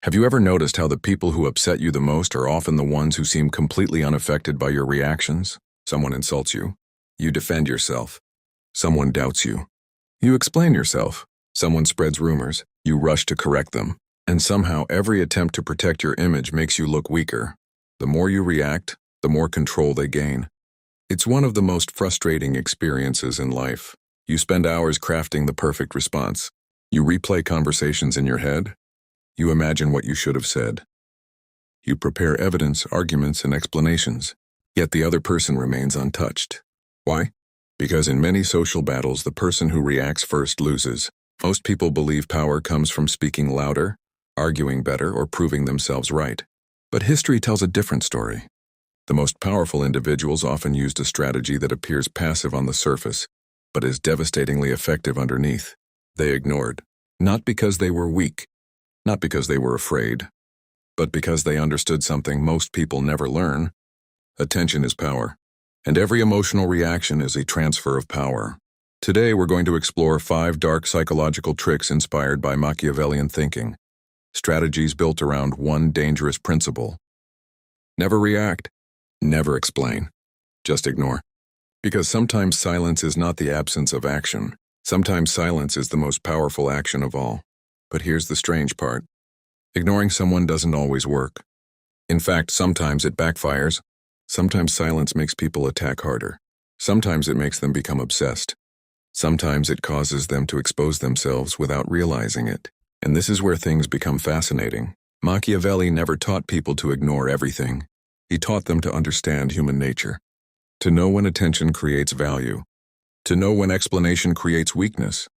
Have you ever noticed how the people who upset you the most are often the ones who seem completely unaffected by your reactions? Someone insults you. You defend yourself. Someone doubts you. You explain yourself. Someone spreads rumors. You rush to correct them. And somehow every attempt to protect your image makes you look weaker. The more you react, the more control they gain. It's one of the most frustrating experiences in life. You spend hours crafting the perfect response. You replay conversations in your head. You imagine what you should have said. You prepare evidence, arguments, and explanations. Yet the other person remains untouched. Why? Because in many social battles, the person who reacts first loses. Most people believe power comes from speaking louder, arguing better, or proving themselves right. But history tells a different story. The most powerful individuals often used a strategy that appears passive on the surface, but is devastatingly effective underneath. They ignored, not because they were weak, not because they were afraid, but because they understood something most people never learn. Attention is power, and every emotional reaction is a transfer of power. Today we're going to explore 5 dark psychological tricks inspired by Machiavellian thinking, strategies built around one dangerous principle. Never react, never explain, just ignore. Because sometimes silence is not the absence of action. Sometimes silence is the most powerful action of all. But here's the strange part. Ignoring someone doesn't always work. In fact, sometimes it backfires. Sometimes silence makes people attack harder. Sometimes it makes them become obsessed. Sometimes it causes them to expose themselves without realizing it. And this is where things become fascinating. Machiavelli never taught people to ignore everything. He taught them to understand human nature. To know when attention creates value. To know when explanation creates weakness.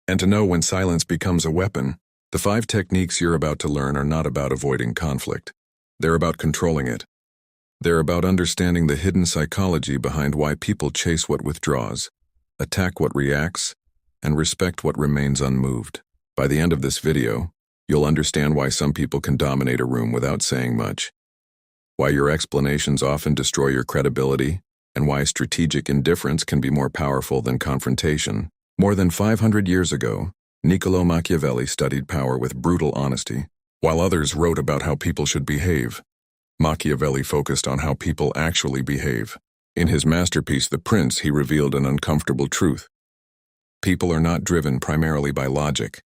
And to know when silence becomes a weapon. The 5 techniques you're about to learn are not about avoiding conflict. They're about controlling it. They're about understanding the hidden psychology behind why people chase what withdraws, attack what reacts, and respect what remains unmoved. By the end of this video, you'll understand why some people can dominate a room without saying much, why your explanations often destroy your credibility, and why strategic indifference can be more powerful than confrontation. More than 500 years ago, Niccolò Machiavelli studied power with brutal honesty. While others wrote about how people should behave, Machiavelli focused on how people actually behave. In his masterpiece, The Prince, he revealed an uncomfortable truth. People are not driven primarily by logic.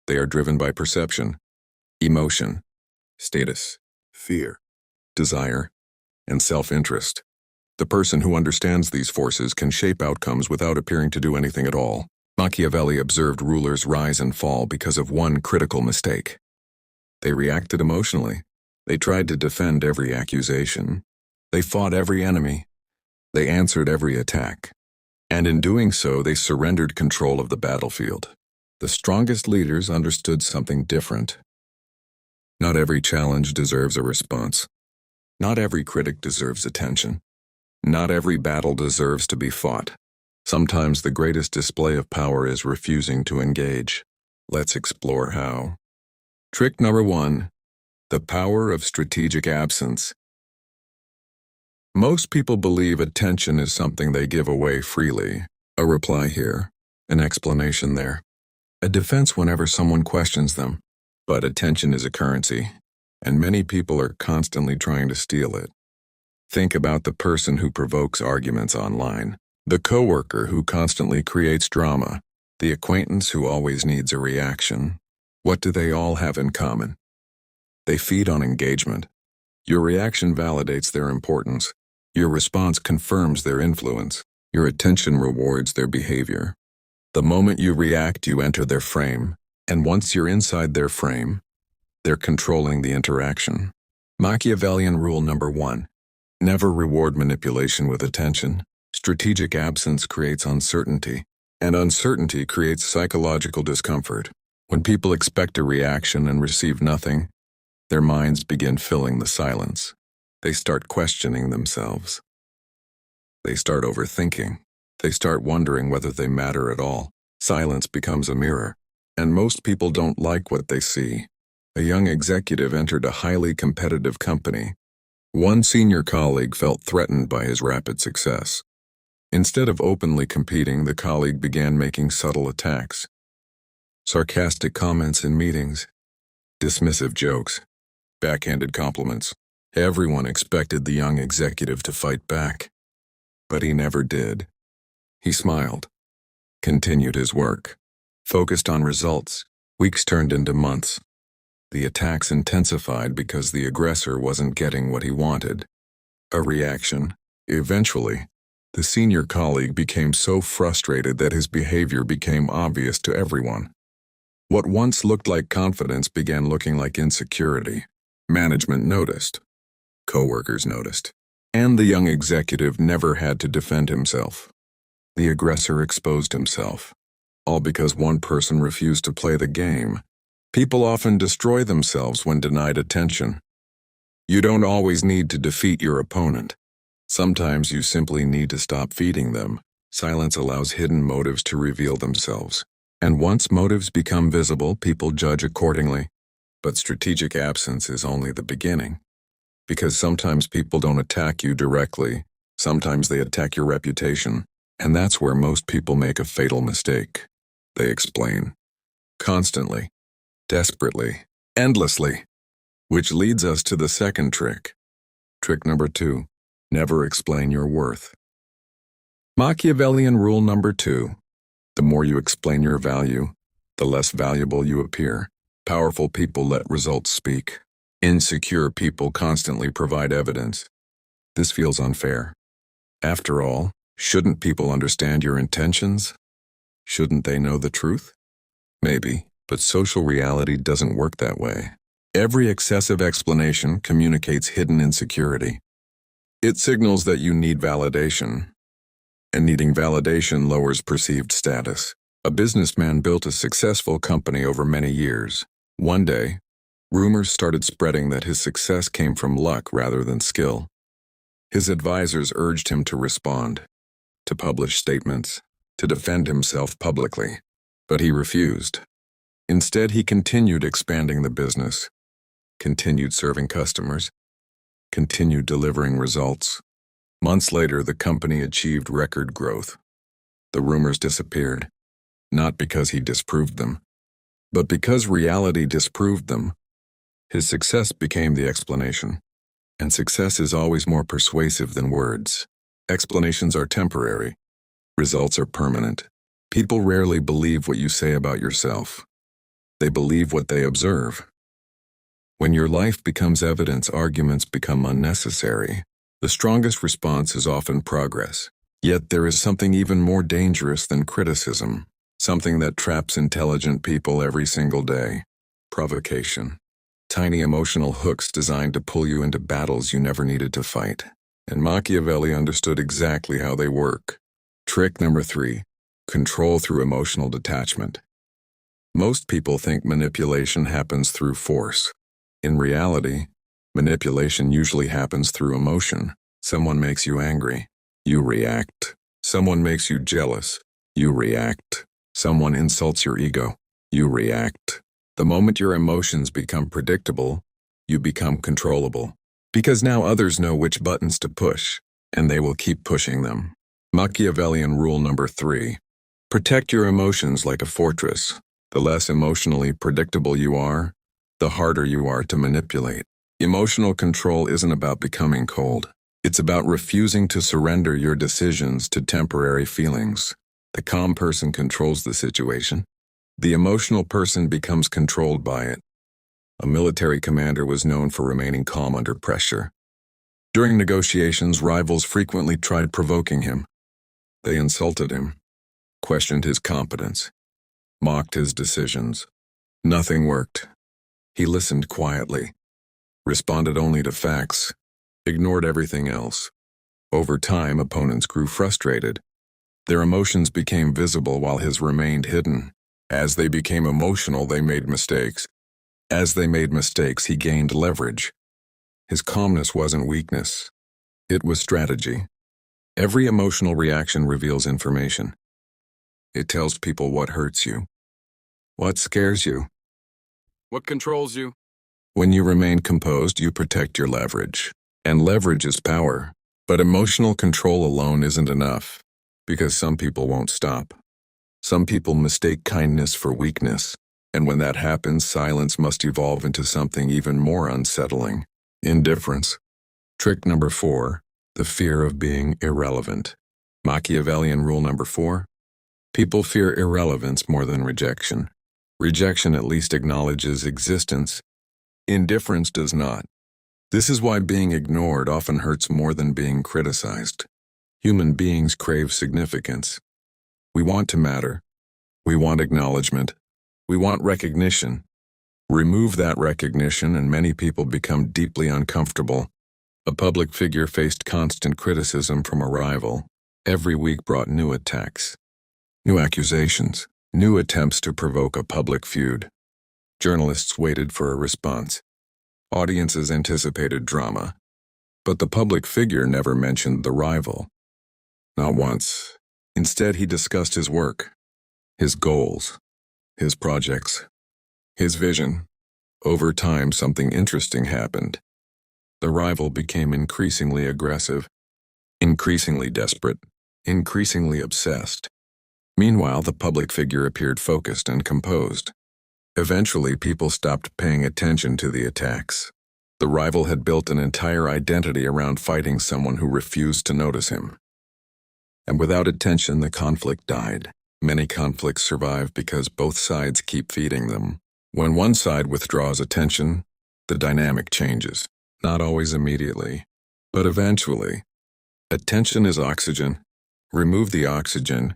They are driven by perception, emotion, status, fear, desire, and self-interest. The person who understands these forces can shape outcomes without appearing to do anything at all. Machiavelli observed rulers rise and fall because of one critical mistake. They reacted emotionally. They tried to defend every accusation. They fought every enemy. They answered every attack. And in doing so, they surrendered control of the battlefield. The strongest leaders understood something different. Not every challenge deserves a response. Not every critic deserves attention. Not every battle deserves to be fought. Sometimes the greatest display of power is refusing to engage. Let's explore how. Trick number 1. The power of strategic absence. Most people believe attention is something they give away freely. A reply here, an explanation there, a defense whenever someone questions them. But attention is a currency, and many people are constantly trying to steal it. Think about the person who provokes arguments online, the coworker who constantly creates drama, the acquaintance who always needs a reaction. What do they all have in common? They feed on engagement. Your reaction validates their importance. Your response confirms their influence. Your attention rewards their behavior. The moment you react, you enter their frame. And once you're inside their frame, they're controlling the interaction. Machiavellian rule number 1. Never reward manipulation with attention. Strategic absence creates uncertainty, and uncertainty creates psychological discomfort. When people expect a reaction and receive nothing, their minds begin filling the silence. They start questioning themselves. They start overthinking. They start wondering whether they matter at all. Silence becomes a mirror, and most people don't like what they see. A young executive entered a highly competitive company. One senior colleague felt threatened by his rapid success. Instead of openly competing, the colleague began making subtle attacks. Sarcastic comments in meetings, Dismissive jokes, backhanded compliments. Everyone expected the young executive to fight back. But he never did. He smiled, continued his work, focused on results. Weeks turned into months. The attacks intensified because the aggressor wasn't getting what he wanted. A reaction. Eventually, the senior colleague became so frustrated that his behavior became obvious to everyone. What once looked like confidence began looking like insecurity. Management noticed. Coworkers noticed. And the young executive never had to defend himself. The aggressor exposed himself. All because one person refused to play the game. People often destroy themselves when denied attention. You don't always need to defeat your opponent. Sometimes you simply need to stop feeding them. Silence allows hidden motives to reveal themselves. And once motives become visible, people judge accordingly. But strategic absence is only the beginning. Because sometimes people don't attack you directly. Sometimes they attack your reputation. And that's where most people make a fatal mistake. They explain. Constantly. Desperately. Endlessly. Which leads us to the second trick. Trick number 2. Never explain your worth. Machiavellian rule number 2. The more you explain your value, the less valuable you appear. Powerful people let results speak. Insecure people constantly provide evidence. This feels unfair. After all, shouldn't people understand your intentions? Shouldn't they know the truth? Maybe, but social reality doesn't work that way. Every excessive explanation communicates hidden insecurity. It signals that you need validation. And needing validation lowers perceived status. A businessman built a successful company over many years. One day, rumors started spreading that his success came from luck rather than skill. His advisors urged him to respond, to publish statements, to defend himself publicly. But he refused. Instead, he continued expanding the business, continued serving customers, continued delivering results. Months later, the company achieved record growth. The rumors disappeared, not because he disproved them, but because reality disproved them. His success became the explanation. And success is always more persuasive than words. Explanations are temporary. Results are permanent. People rarely believe what you say about yourself. They believe what they observe. When your life becomes evidence, arguments become unnecessary. The strongest response is often progress. Yet there is something even more dangerous than criticism, something that traps intelligent people every single day. Provocation. Tiny emotional hooks designed to pull you into battles you never needed to fight. And Machiavelli understood exactly how they work. Trick number 3. Control through emotional detachment. Most people think manipulation happens through force. In reality, manipulation usually happens through emotion. Someone makes you angry. You react. Someone makes you jealous. You react. Someone insults your ego. You react. The moment your emotions become predictable, you become controllable. Because now others know which buttons to push, and they will keep pushing them. Machiavellian rule number 3. Protect your emotions like a fortress. The less emotionally predictable you are, the harder you are to manipulate. Emotional control isn't about becoming cold. It's about refusing to surrender your decisions to temporary feelings. The calm person controls the situation. The emotional person becomes controlled by it. A military commander was known for remaining calm under pressure. During negotiations, rivals frequently tried provoking him. They insulted him, questioned his competence, mocked his decisions. Nothing worked. He listened quietly, responded only to facts, ignored everything else. Over time, opponents grew frustrated. Their emotions became visible while his remained hidden. As they became emotional, they made mistakes. As they made mistakes, he gained leverage. His calmness wasn't weakness. It was strategy. Every emotional reaction reveals information. It tells people what hurts you, what scares you, what controls you. When you remain composed, you protect your leverage. And leverage is power. But emotional control alone isn't enough, because some people won't stop. Some people mistake kindness for weakness. And when that happens, silence must evolve into something even more unsettling: indifference. Trick number 4, the fear of being irrelevant. Machiavellian rule number 4. People fear irrelevance more than rejection. Rejection at least acknowledges existence. Indifference does not. This is why being ignored often hurts more than being criticized. Human beings crave significance. We want to matter. We want acknowledgement. We want recognition. Remove that recognition and many people become deeply uncomfortable. A public figure faced constant criticism from a rival. Every week brought new attacks, new accusations, new attempts to provoke a public feud. Journalists waited for a response. Audiences anticipated drama. But the public figure never mentioned the rival. Not once. Instead, he discussed his work, his goals, his projects, his vision. Over time, something interesting happened. The rival became increasingly aggressive, increasingly desperate, increasingly obsessed. Meanwhile, the public figure appeared focused and composed. Eventually, people stopped paying attention to the attacks. The rival had built an entire identity around fighting someone who refused to notice him. And without attention, the conflict died. Many conflicts survive because both sides keep feeding them. When one side withdraws attention, the dynamic changes. Not always immediately, but eventually. Attention is oxygen. Remove the oxygen,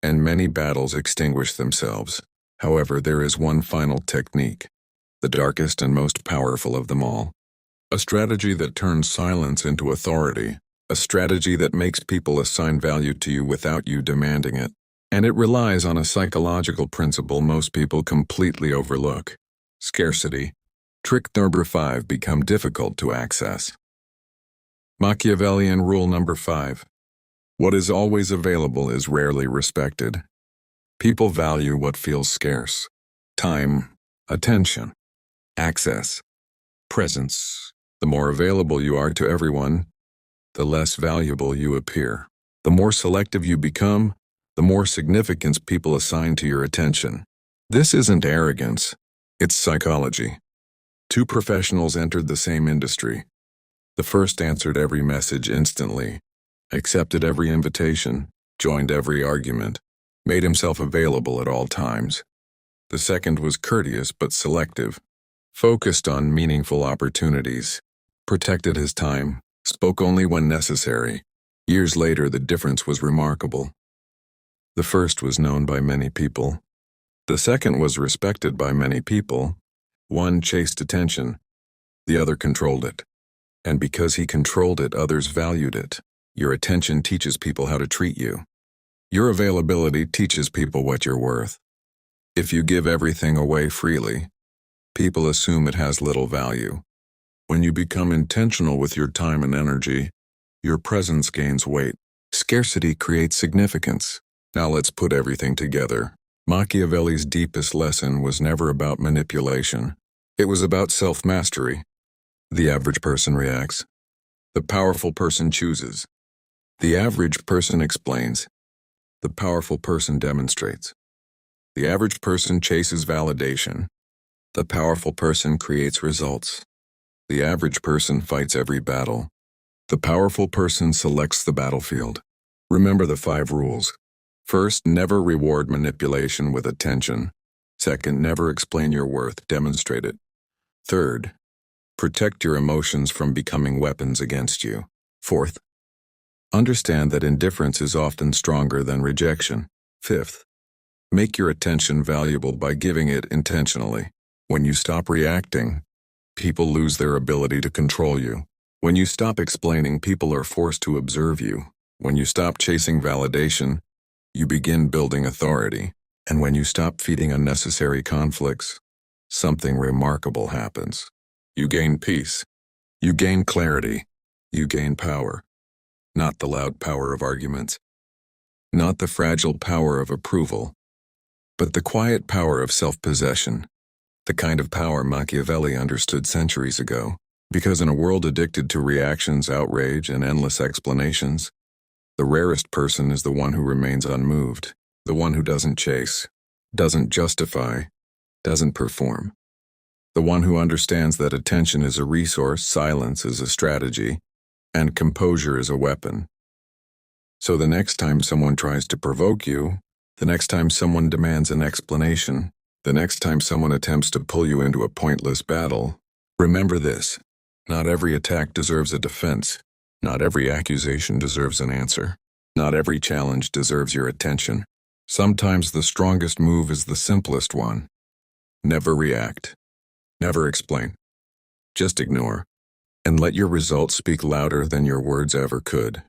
and many battles extinguish themselves. However, there is one final technique, the darkest and most powerful of them all. A strategy that turns silence into authority. A strategy that makes people assign value to you without you demanding it. And it relies on a psychological principle most people completely overlook: scarcity. Trick number 5, become difficult to access. Machiavellian rule number 5. What is always available is rarely respected. People value what feels scarce: time, attention, access, presence. The more available you are to everyone, the less valuable you appear. The more selective you become, the more significance people assign to your attention. This isn't arrogance, it's psychology. 2 professionals entered the same industry. The first answered every message instantly, accepted every invitation, joined every argument, made himself available at all times. The second was courteous but selective, focused on meaningful opportunities, protected his time, spoke only when necessary. Years later, the difference was remarkable. The first was known by many people. The second was respected by many people. One chased attention, the other controlled it. And because he controlled it, others valued it. Your attention teaches people how to treat you. Your availability teaches people what you're worth. If you give everything away freely, people assume it has little value. When you become intentional with your time and energy, your presence gains weight. Scarcity creates significance. Now let's put everything together. Machiavelli's deepest lesson was never about manipulation. It was about self-mastery. The average person reacts. The powerful person chooses. The average person explains. The powerful person demonstrates. The average person chases validation. The powerful person creates results. The average person fights every battle. The powerful person selects the battlefield. Remember the 5 rules. First, never reward manipulation with attention. Second, never explain your worth, demonstrate it. Third, protect your emotions from becoming weapons against you. Fourth, understand that indifference is often stronger than rejection. Fifth, make your attention valuable by giving it intentionally. When you stop reacting, people lose their ability to control you. When you stop explaining, people are forced to observe you. When you stop chasing validation, you begin building authority. And when you stop feeding unnecessary conflicts, something remarkable happens. You gain peace. You gain clarity. You gain power. Not the loud power of arguments. Not the fragile power of approval. But the quiet power of self-possession. The kind of power Machiavelli understood centuries ago. Because in a world addicted to reactions, outrage, and endless explanations, the rarest person is the one who remains unmoved, the one who doesn't chase, doesn't justify, doesn't perform. The one who understands that attention is a resource, silence is a strategy, and composure is a weapon. So the next time someone tries to provoke you, the next time someone demands an explanation, the next time someone attempts to pull you into a pointless battle, remember this: not every attack deserves a defense. Not every accusation deserves an answer. Not every challenge deserves your attention. Sometimes the strongest move is the simplest one. Never react. Never explain. Just ignore. And let your results speak louder than your words ever could.